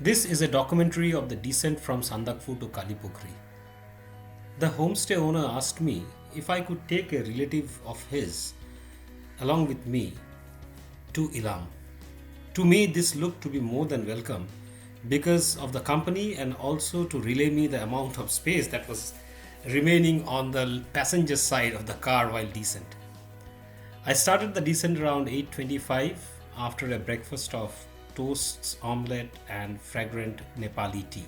This is a documentary of the descent from Sandakphu to Kalipokhri. The homestay owner asked me if I could take a relative of his along with me to Ilam. To me, this looked to be more than welcome because of the company and also to relay me the amount of space that was remaining on the passenger side of the car while descent. I started the descent around 8:25 after a breakfast of toasts, omelette, and fragrant Nepali tea.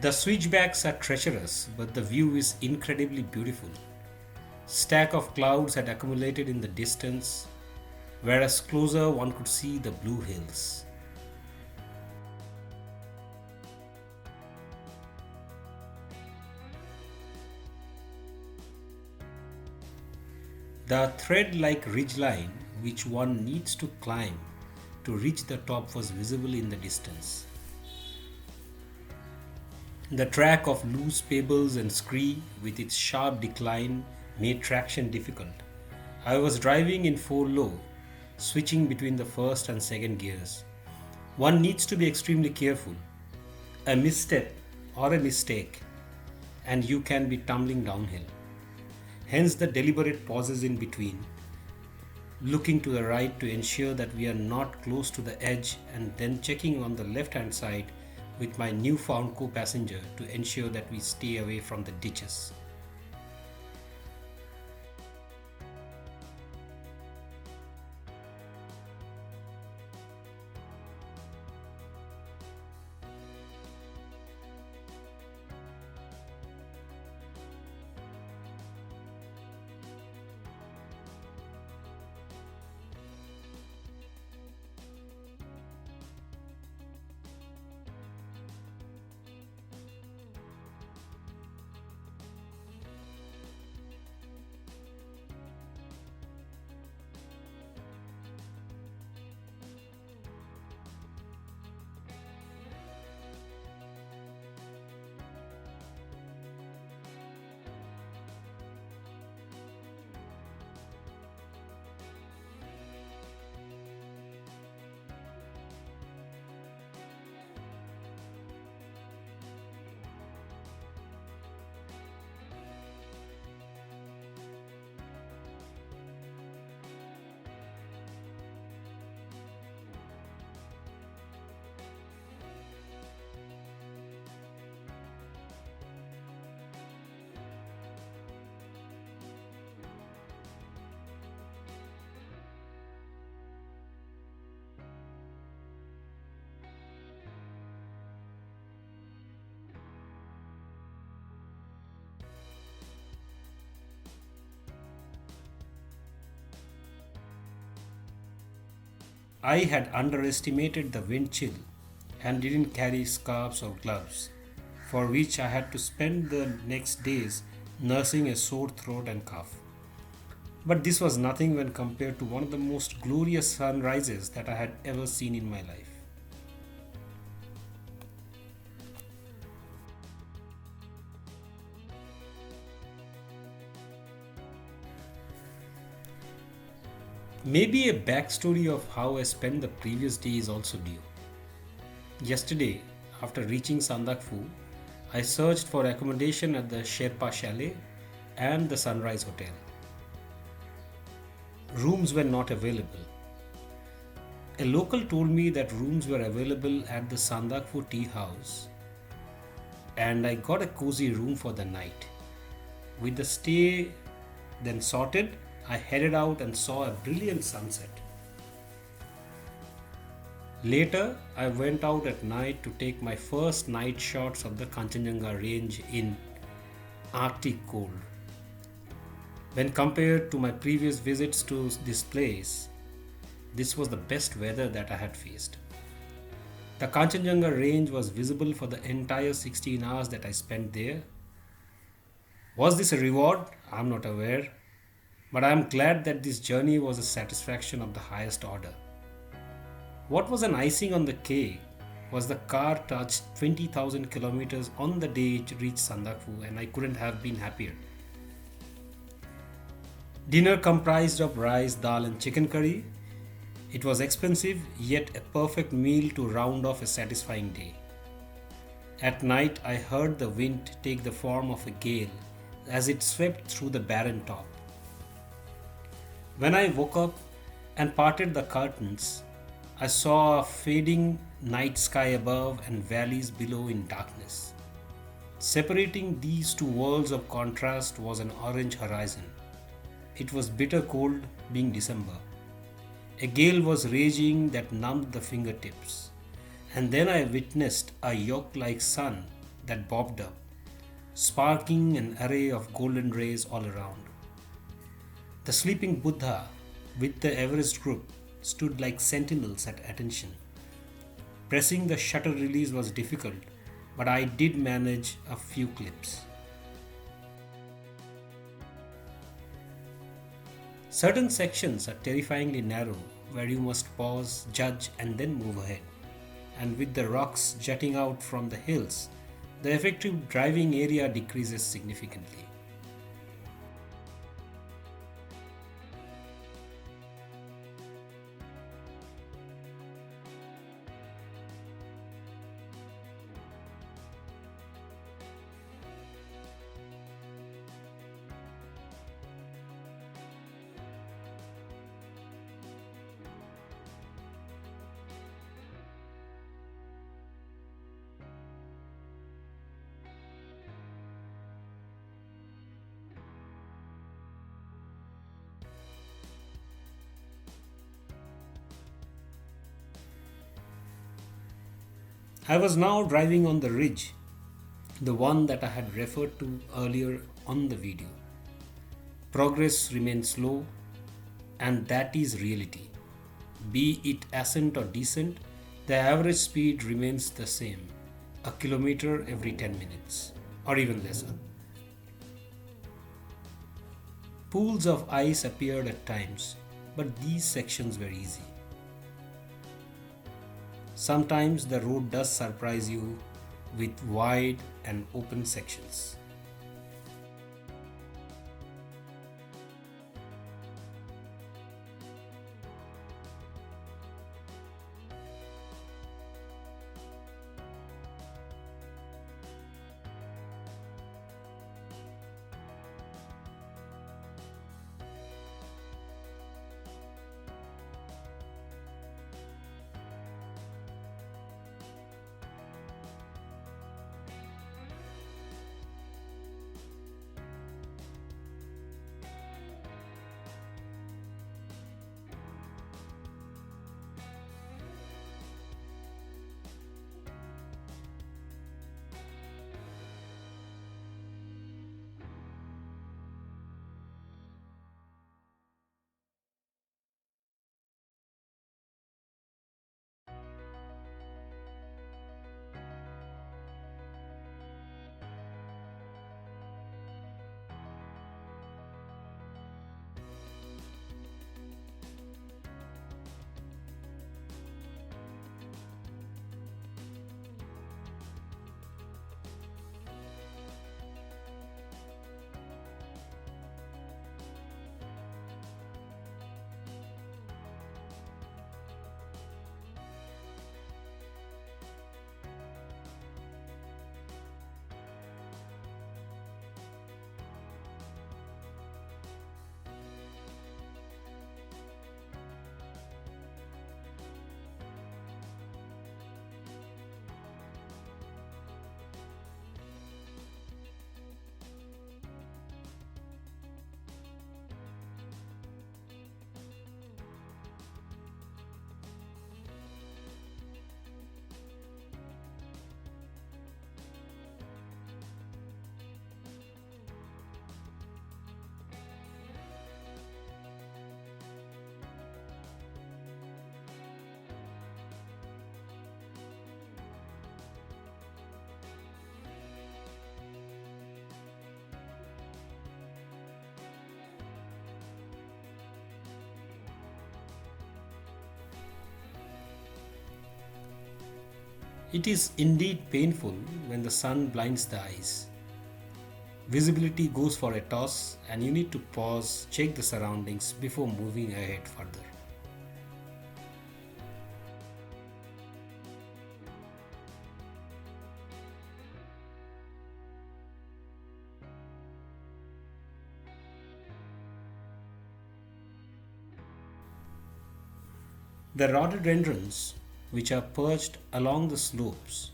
The switchbacks are treacherous, but the view is incredibly beautiful. Stack of clouds had accumulated in the distance, whereas closer one could see the blue hills. The thread like ridgeline which one needs to climb to reach the top was visible in the distance. The track of loose pebbles and scree with its sharp decline made traction difficult. I was driving in 4 low, switching between the first and second gears. One needs to be extremely careful. A misstep or a mistake, and you can be tumbling downhill. Hence the deliberate pauses in between, looking to the right to ensure that we are not close to the edge, and then checking on the left hand side with my newfound co passenger to ensure that we stay away from the ditches. I had underestimated the wind chill and didn't carry scarves or gloves, for which I had to spend the next days nursing a sore throat and cough. But this was nothing when compared to one of the most glorious sunrises that I had ever seen in my life. Maybe a backstory of how I spent the previous day is also due. Yesterday, after reaching Sandakphu, I searched for accommodation at the Sherpa Chalet and the Sunrise Hotel. Rooms were not available. A local told me that rooms were available at the Sandakphu tea house, and I got a cozy room for the night. With the stay then sorted, I headed out and saw a brilliant sunset. Later, I went out at night to take my first night shots of the Kanchenjunga range in Arctic cold. When compared to my previous visits to this place, this was the best weather that I had faced. The Kanchenjunga range was visible for the entire 16 hours that I spent there. Was this a reward? I'm not aware. But I am glad that this journey was a satisfaction of the highest order. What was an icing on the cake was the car touched 20,000 kilometers on the day it reached Sandakphu, and I couldn't have been happier. Dinner comprised of rice, dal and chicken curry. It was expensive, yet a perfect meal to round off a satisfying day. At night, I heard the wind take the form of a gale as it swept through the barren top. When I woke up and parted the curtains, I saw a fading night sky above and valleys below in darkness. Separating these two worlds of contrast was an orange horizon. It was bitter cold, being December. A gale was raging that numbed the fingertips, and then I witnessed a yoke-like sun that bobbed up, sparking an array of golden rays all around. The sleeping Buddha with the Everest group stood like sentinels at attention. Pressing the shutter release was difficult, but I did manage a few clips. Certain sections are terrifyingly narrow, where you must pause, judge, and then move ahead. And with the rocks jutting out from the hills, the effective driving area decreases significantly. I was now driving on the ridge, the one that I had referred to earlier on the video. Progress remains slow, and that is reality. Be it ascent or descent, the average speed remains the same, a kilometer every 10 minutes, or even lesser. Pools of ice appeared at times, but these sections were easy. Sometimes the road does surprise you with wide and open sections. It is indeed painful when the sun blinds the eyes. Visibility goes for a toss, and you need to pause, check the surroundings before moving ahead further. The rhododendrons, which are perched along the slopes,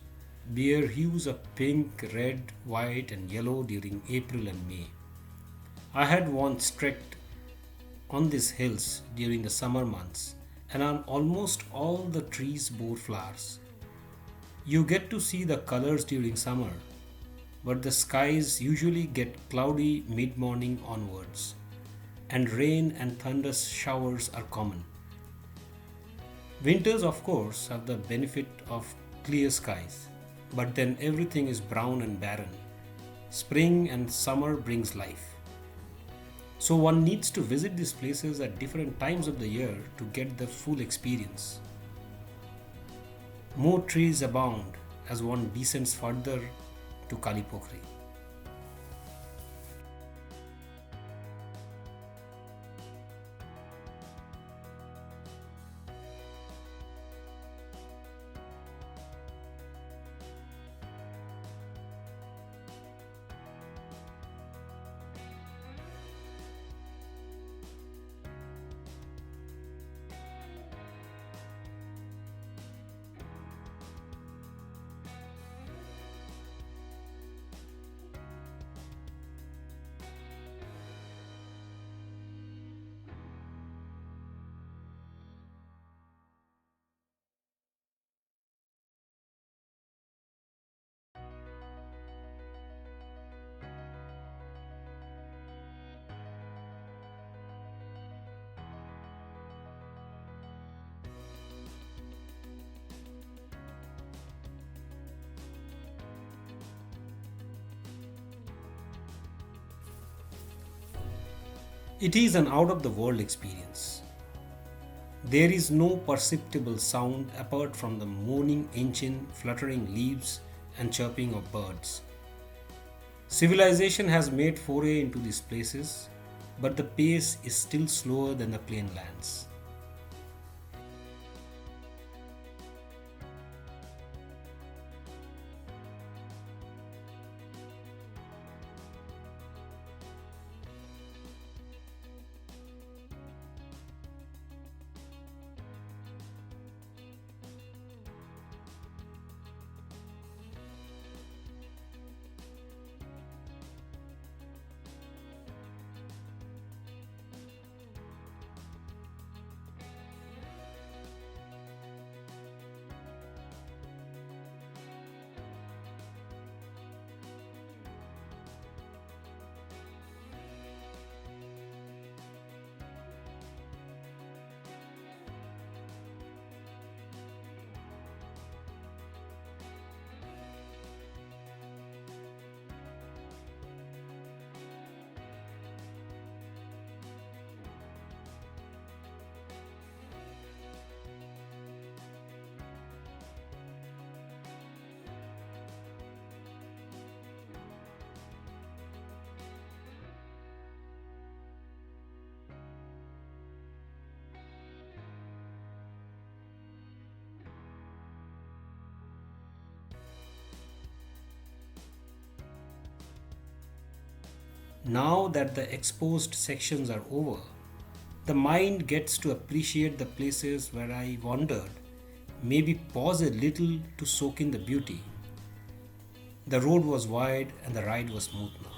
bear hues of pink, red, white, and yellow during April and May. I had once trekked on these hills during the summer months, and on almost all the trees bore flowers. You get to see the colors during summer, but the skies usually get cloudy mid morning onwards, and rain and thunder showers are common. Winters, of course, have the benefit of clear skies, but then everything is brown and barren. Spring and summer brings life. So one needs to visit these places at different times of the year to get the full experience. More trees abound as one descends further to Kalipokhri. It is an out of the world experience. There is no perceptible sound apart from the moaning engine, fluttering leaves, and chirping of birds. Civilization has made foray into these places, but the pace is still slower than the plain lands. Now that the exposed sections are over, the mind gets to appreciate the places where I wandered, maybe pause a little to soak in the beauty. The road was wide and the ride was smooth now.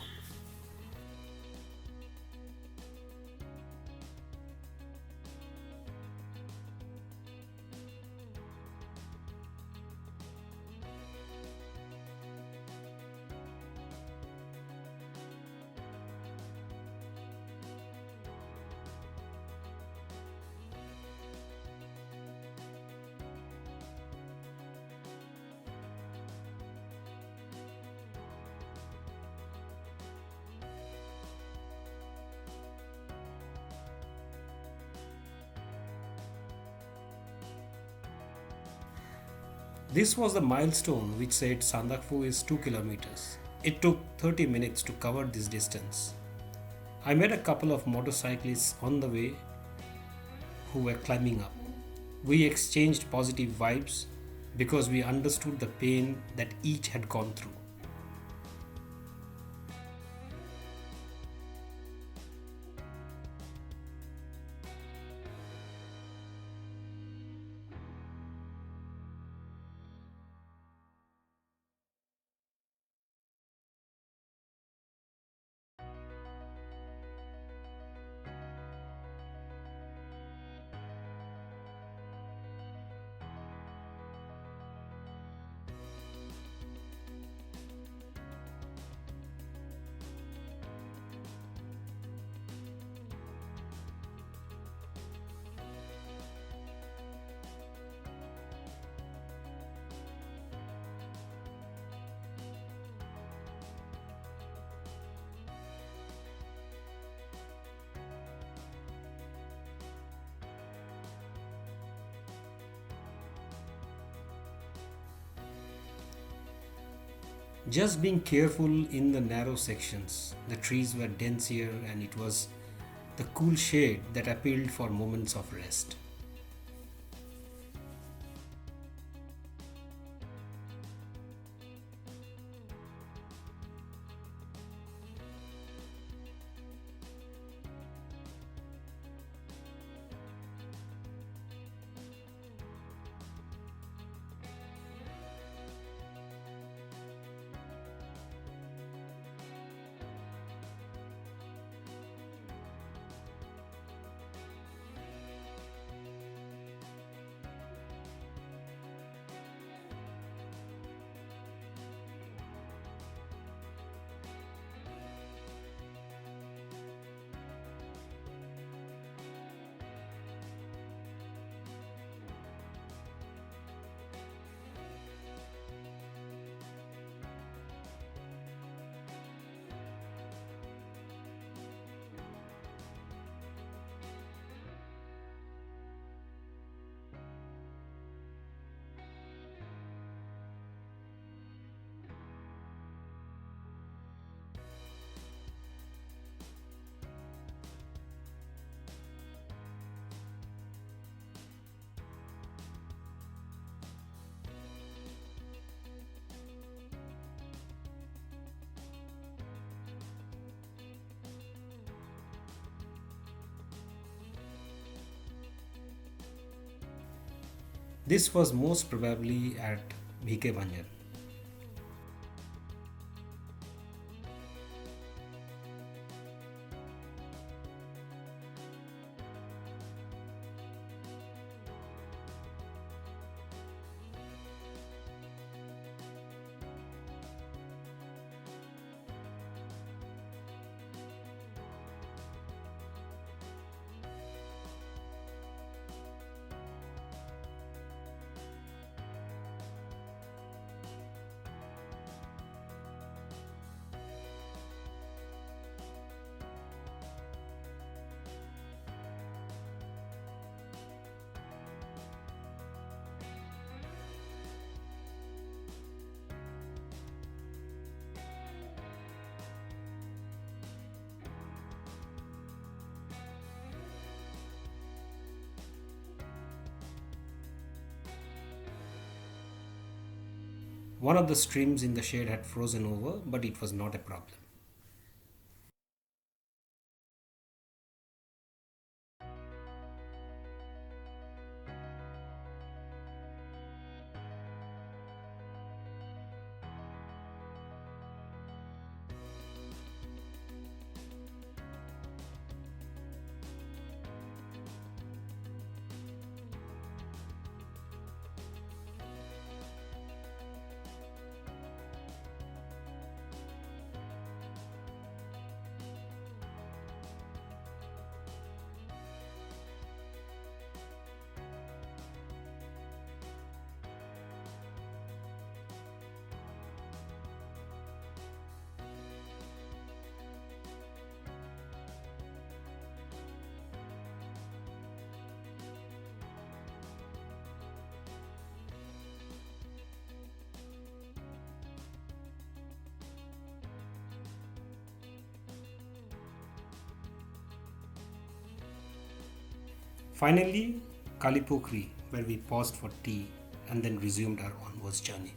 This was the milestone which said Sandakphu is 2 kilometers. It took 30 minutes to cover this distance. I met a couple of motorcyclists on the way who were climbing up. We exchanged positive vibes because we understood the pain that each had gone through. Just being careful in the narrow sections. The trees were dense here and it was the cool shade that appealed for moments of rest. This was most probably at Bhike Bhanjan. One of the streams in the shade had frozen over, but it was not a problem. Finally, Kalipokhri, where we paused for tea and then resumed our onwards journey.